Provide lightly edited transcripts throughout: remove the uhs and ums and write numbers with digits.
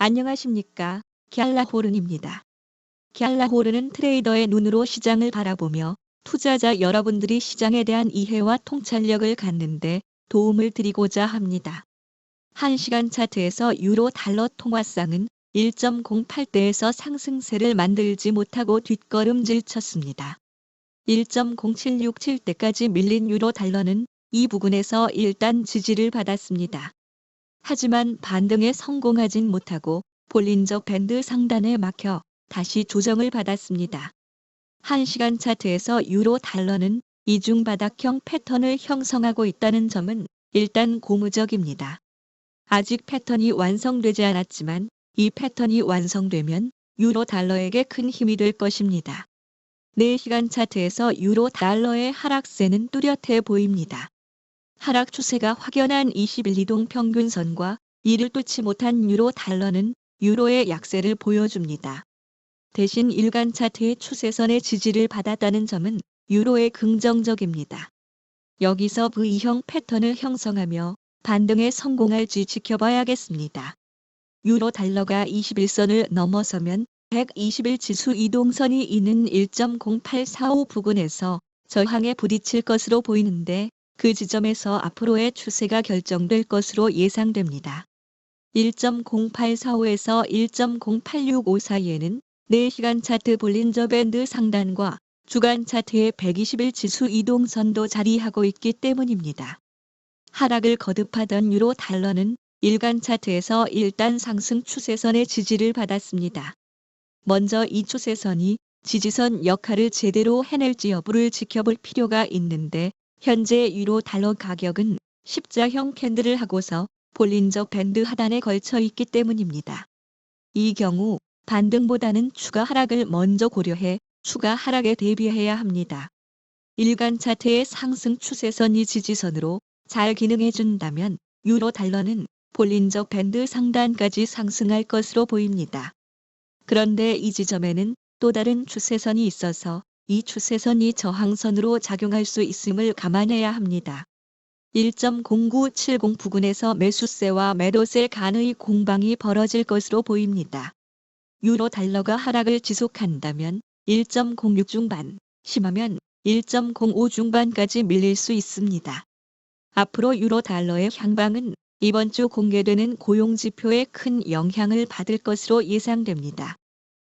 안녕하십니까. 갤라호른입니다. 갤라호른은 트레이더의 눈으로 시장을 바라보며 투자자 여러분들이 시장에 대한 이해와 통찰력을 갖는데 도움을 드리고자 합니다. 1시간 차트에서 유로 달러 통화상은 1.08대에서 상승세를 만들지 못하고 뒷걸음질 쳤습니다. 1.0767대까지 밀린 유로 달러는 이 부근에서 일단 지지를 받았습니다. 하지만 반등에 성공하진 못하고 볼린저 밴드 상단에 막혀 다시 조정을 받았습니다. 1시간 차트에서 유로 달러는 이중 바닥형 패턴을 형성하고 있다는 점은 일단 고무적입니다. 아직 패턴이 완성되지 않았지만 이 패턴이 완성되면 유로 달러에게 큰 힘이 될 것입니다. 4시간 차트에서 유로 달러의 하락세는 뚜렷해 보입니다. 하락 추세가 확연한 21 이동 평균선과 이를 뚫지 못한 유로 달러는 유로의 약세를 보여줍니다. 대신 일간 차트의 추세선의 지지를 받았다는 점은 유로의 긍정적입니다. 여기서 V형 패턴을 형성하며 반등에 성공할지 지켜봐야겠습니다. 유로 달러가 21선을 넘어서면 121 지수 이동선이 있는 1.0845 부근에서 저항에 부딪힐 것으로 보이는데 그 지점에서 앞으로의 추세가 결정될 것으로 예상됩니다. 1.0845에서 1.0865 사이에는 4시간 차트 볼린저 밴드 상단과 주간 차트의 121 지수 이동선도 자리하고 있기 때문입니다. 하락을 거듭하던 유로 달러는 일간 차트에서 일단 상승 추세선의 지지를 받았습니다. 먼저 이 추세선이 지지선 역할을 제대로 해낼지 여부를 지켜볼 필요가 있는데 현재 유로 달러 가격은 십자형 캔들을 하고서 볼린저 밴드 하단에 걸쳐 있기 때문입니다. 이 경우 반등보다는 추가 하락을 먼저 고려해 추가 하락에 대비해야 합니다. 일간 차트의 상승 추세선이 지지선으로 잘 기능해준다면 유로 달러는 볼린저 밴드 상단까지 상승할 것으로 보입니다. 그런데 이 지점에는 또 다른 추세선이 있어서 이 추세선이 저항선으로 작용할 수 있음을 감안해야 합니다. 1.0970 부근에서 매수세와 매도세 간의 공방이 벌어질 것으로 보입니다. 유로 달러가 하락을 지속한다면 1.06 중반, 심하면 1.05 중반까지 밀릴 수 있습니다. 앞으로 유로 달러의 향방은 이번 주 공개되는 고용지표에 큰 영향을 받을 것으로 예상됩니다.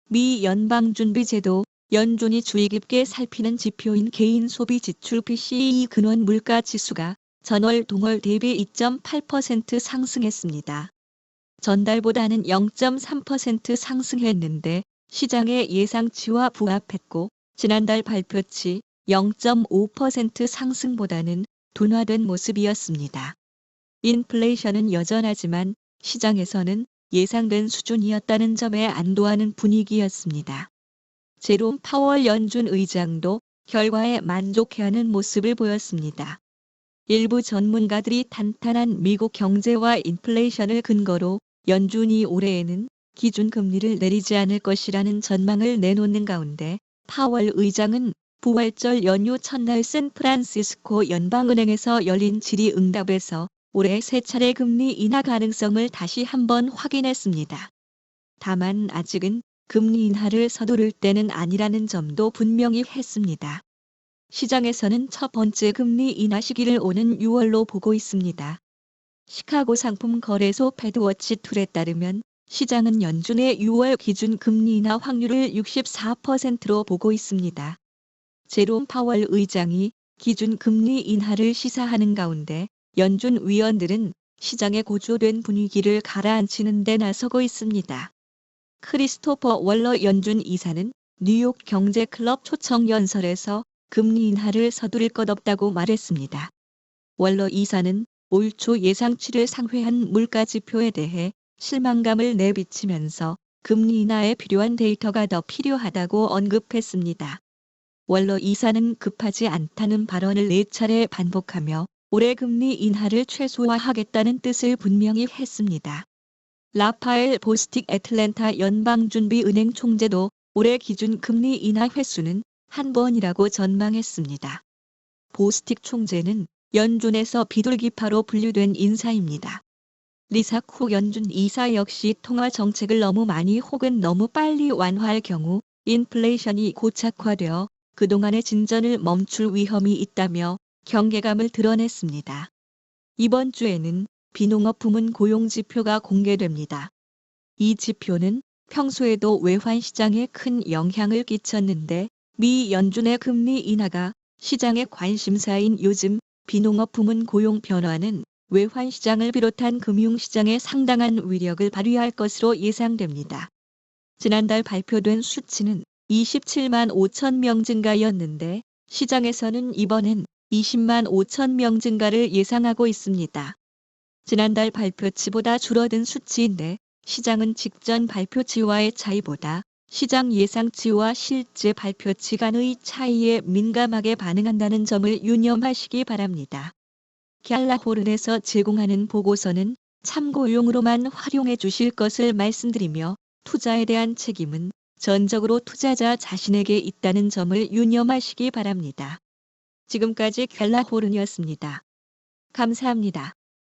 미 연방준비제도 연준이 주의 깊게 살피는 지표인 개인소비지출 PCE 근원 물가지수가 전월 동월 대비 2.8% 상승했습니다. 전달보다는 0.3% 상승했는데 시장의 예상치와 부합했고 지난달 발표치 0.5% 상승보다는 둔화된 모습이었습니다. 인플레이션은 여전하지만 시장에서는 예상된 수준이었다는 점에 안도하는 분위기였습니다. 제롬 파월 연준 의장도 결과에 만족해하는 모습을 보였습니다. 일부 전문가들이 탄탄한 미국 경제와 인플레이션을 근거로 연준이 올해에는 기준금리를 내리지 않을 것이라는 전망을 내놓는 가운데 파월 의장은 부활절 연휴 첫날 샌프란시스코 연방은행에서 열린 질의응답에서 올해 세 차례 금리 인하 가능성을 다시 한번 확인했습니다. 다만 아직은 금리 인하를 서두를 때는 아니라는 점도 분명히 했습니다. 시장에서는 첫 번째 금리 인하 시기를 오는 6월로 보고 있습니다. 시카고 상품 거래소 패드워치 툴에 따르면 시장은 연준의 6월 기준 금리 인하 확률을 64%로 보고 있습니다. 제롬 파월 의장이 기준 금리 인하를 시사하는 가운데 연준 위원들은 시장의 고조된 분위기를 가라앉히는 데 나서고 있습니다. 크리스토퍼 월러 연준 이사는 뉴욕 경제클럽 초청 연설에서 금리 인하를 서두를 것 없다고 말했습니다. 월러 이사는 올 초 예상치를 상회한 물가지표에 대해 실망감을 내비치면서 금리 인하에 필요한 데이터가 더 필요하다고 언급했습니다. 월러 이사는 급하지 않다는 발언을 4차례 반복하며 올해 금리 인하를 최소화하겠다는 뜻을 분명히 했습니다. 라파엘 보스틱 애틀랜타 연방준비은행 총재도 올해 기준 금리 인하 횟수는 한 번이라고 전망했습니다. 보스틱 총재는 연준에서 비둘기파로 분류된 인사입니다. 리사코 연준 이사 역시 통화 정책을 너무 많이 혹은 너무 빨리 완화할 경우 인플레이션이 고착화되어 그동안의 진전을 멈출 위험이 있다며 경계감을 드러냈습니다. 이번 주에는 비농업 부문 고용 지표가 공개됩니다. 이 지표는 평소에도 외환 시장에 큰 영향을 끼쳤는데 미 연준의 금리 인하가 시장의 관심사인 요즘 비농업 부문 고용 변화는 외환 시장을 비롯한 금융 시장에 상당한 위력을 발휘할 것으로 예상됩니다. 지난달 발표된 수치는 27만 5천 명 증가였는데 시장에서는 이번엔 20만 5천 명 증가를 예상하고 있습니다. 지난달 발표치보다 줄어든 수치인데 시장은 직전 발표치와의 차이보다 시장 예상치와 실제 발표치 간의 차이에 민감하게 반응한다는 점을 유념하시기 바랍니다. 갤라호른에서 제공하는 보고서는 참고용으로만 활용해 주실 것을 말씀드리며 투자에 대한 책임은 전적으로 투자자 자신에게 있다는 점을 유념하시기 바랍니다. 지금까지 갤라호른이었습니다. 감사합니다.